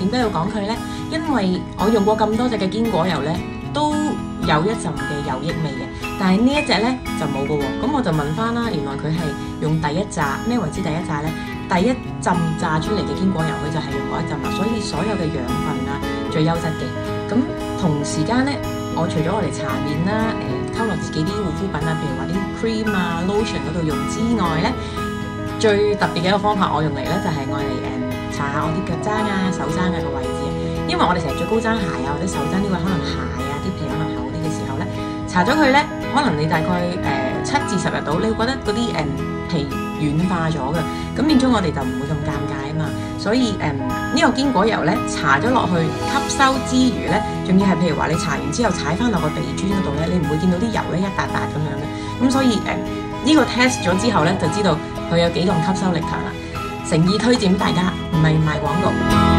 點解要講佢呢？因為我用過咁多隻嘅堅果油呢，都有一陣嘅油益味嘅，但係呢一隻呢就冇嘅喎。咁我就問翻啦，原來佢係用第一炸，咩為之第一炸呢？第一浸炸出嚟嘅堅果油，佢就係用嗰一浸啦，所以所有嘅養分啊最優質嘅。咁同時間呢，我除咗我哋搽面啦，溝落自己啲護膚品啊，譬如話啲 cream 啊、lotion 嗰度用之外呢，最特別嘅一個方法我用嚟呢，就係愛嚟搽下我啲腳踭啊、手踭啊個位置。因為我哋成日着高踭鞋啊，或者手踭呢位可能鞋啊啲皮可能厚啲嘅時候呢，搽咗佢呢，可能你大概7至10日到，你會覺得嗰啲皮軟化咗嘅，咁變咗我哋就唔會咁尷尬啊嘛。所以呢個堅果油呢，搽咗落去吸收之餘呢，仲要係譬如話你搽完之後踩翻落個地磚嗰度呢，你唔會見到啲油呢一笪笪咁樣嘅。咁所以呢個 test 咗之後呢，就知道佢有幾咁吸收力強啦。誠意推薦俾大家，唔係賣廣告。